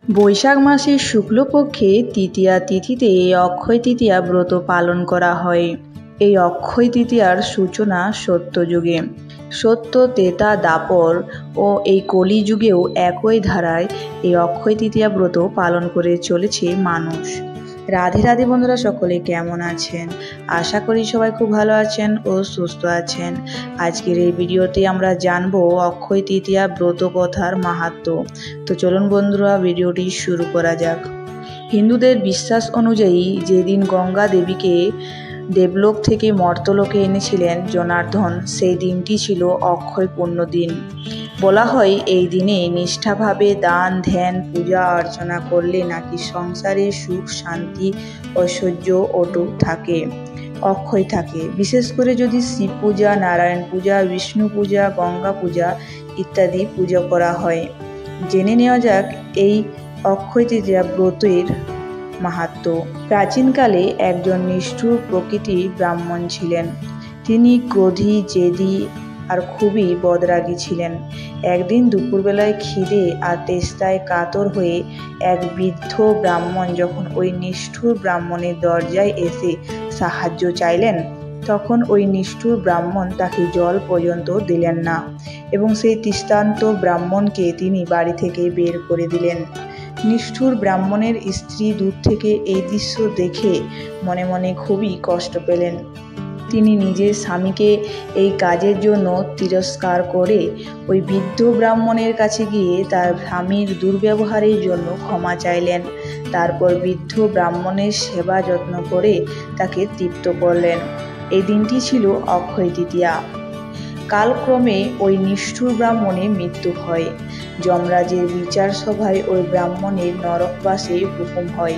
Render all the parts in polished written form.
বৈশাখ মাসের শুক্লপক্ষে তৃতীয়া তিথিতে অক্ষয় তৃতীয়া ব্রত পালন করা হয়। এই অক্ষয় তৃতীয়ার সূচনা সত্যযুগে। সত্য, ত্রেতা, দ্বাপর ও এই কলিযুগেও একই ধারায় এই অক্ষয় তৃতীয়া ব্রত পালন করে চলেছে মানুষ। রাধে রাধে বন্ধুরা, সকলে কেমন আছেন? আশা করি সবাই খুব ভালো আছেন ও সুস্থ আছেন। আজকের এই ভিডিওতে আমরা জানবো অক্ষয় তৃতীয়া ব্রত কথার মাহাত্ম্য। তো চলুন বন্ধুরা, ভিডিওটি শুরু করা যাক। হিন্দুদের বিশ্বাস অনুযায়ী যেদিন গঙ্গা দেবীকে দেবলোক থেকে মর্তলোকে এনেছিলেন জনার্দন, সেই দিনটি ছিল অক্ষয় পুণ্য দিন। বলা হয় এই দিনে নিষ্ঠাভাবে দান ধ্যান পূজা অর্চনা করলে নাকি সংসারে সুখ শান্তি ঐশ্বর্য অটুট থাকে, অক্ষয় থাকে। বিশেষ করে যদি শিব পূজা, নারায়ণ পূজা, বিষ্ণু পূজা, গঙ্গা পূজা ইত্যাদি পূজা করা হয়। জেনে নেওয়া যাক এই অক্ষয় তৃতীয়া ব্রতের মাহাত্ম্য। প্রাচীনকালে একজন নিষ্ঠুর প্রকৃতির ব্রাহ্মণ ছিলেন। তিনি ক্রোধী, জেদি আর খুবই বদরাগী ছিলেন। একদিন দুপুরবেলায় খিদে আর তেষ্টায় কাতর হয়ে এক বৃদ্ধ ব্রাহ্মণ যখন ওই নিষ্ঠুর ব্রাহ্মণের দরজায় এসে সাহায্য চাইলেন, তখন ওই নিষ্ঠুর ব্রাহ্মণ তাকে জল পর্যন্ত দিলেন না এবং সেই তৃষ্ণার্ত ব্রাহ্মণকে তিনি বাড়ি থেকে বের করে দিলেন। নিষ্ঠুর ব্রাহ্মণের স্ত্রী দূর থেকে এই দৃশ্য দেখে মনে মনে খুবই কষ্ট পেলেন। তিনি নিজের স্বামীকে এই কাজের জন্য তিরস্কার করে ওই বৃদ্ধ ব্রাহ্মণের কাছে গিয়ে তার স্বামীর দুর্ব্যবহারের জন্য ক্ষমা চাইলেন। তারপর বৃদ্ধ ব্রাহ্মণের সেবা যত্ন করে তাকে তৃপ্ত করলেন। এই দিনটি ছিল অক্ষয় তৃতীয়া। কালক্রমে ওই নিষ্ঠুর ব্রাহ্মণের মৃত্যু হয়। যমরাজের বিচার সভায় ওই ব্রাহ্মণের নরকবাসে হুকুম হয়।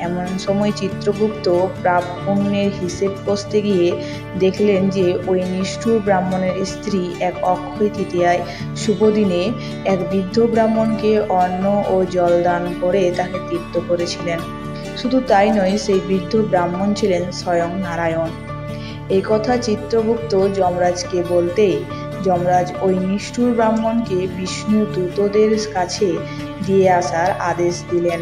এমন সময় চিত্রগুপ্ত পাপ পুণ্যের হিসেব কষতে গিয়ে দেখলেন যে ওই নিষ্ঠুর ব্রাহ্মণের স্ত্রী এক অক্ষয় তৃতীয়ায় শুভ দিনে এক বৃদ্ধ ব্রাহ্মণকে অন্ন ও জল দান করে তাকে তৃপ্ত করেছিলেন। শুধু তাই নয়, সেই বৃদ্ধ ব্রাহ্মণ ছিলেন স্বয়ং নারায়ণ। এই কথা চিত্রগুপ্ত যমরাজকে বলতেই যমরাজ ওই নিষ্ঠুর ব্রাহ্মণকে বিষ্ণু দূতদের কাছে দিয়ে আসার আদেশ দিলেন।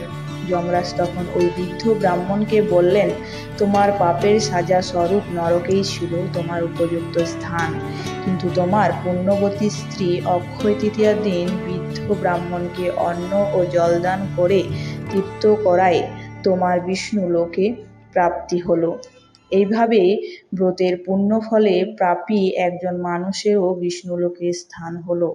যমরাজ তখন ওই বৃদ্ধ ব্রাহ্মণকে বললেন, তোমার পাপের সাজা স্বরূপ নরকেই ছিল তোমার উপযুক্ত স্থান, কিন্তু তোমার পুণ্যবতী স্ত্রী অক্ষয় তৃতীয়ার দিন বৃদ্ধ ব্রাহ্মণকে অন্ন ও জলদান করে তৃপ্ত করায় তোমার বিষ্ণু লোকে প্রাপ্তি হলো। এইভাবে ব্রতের পুণ্য ফলে প্রাপী একজন মানুষেরও বিষ্ণুলোকে স্থান হলো।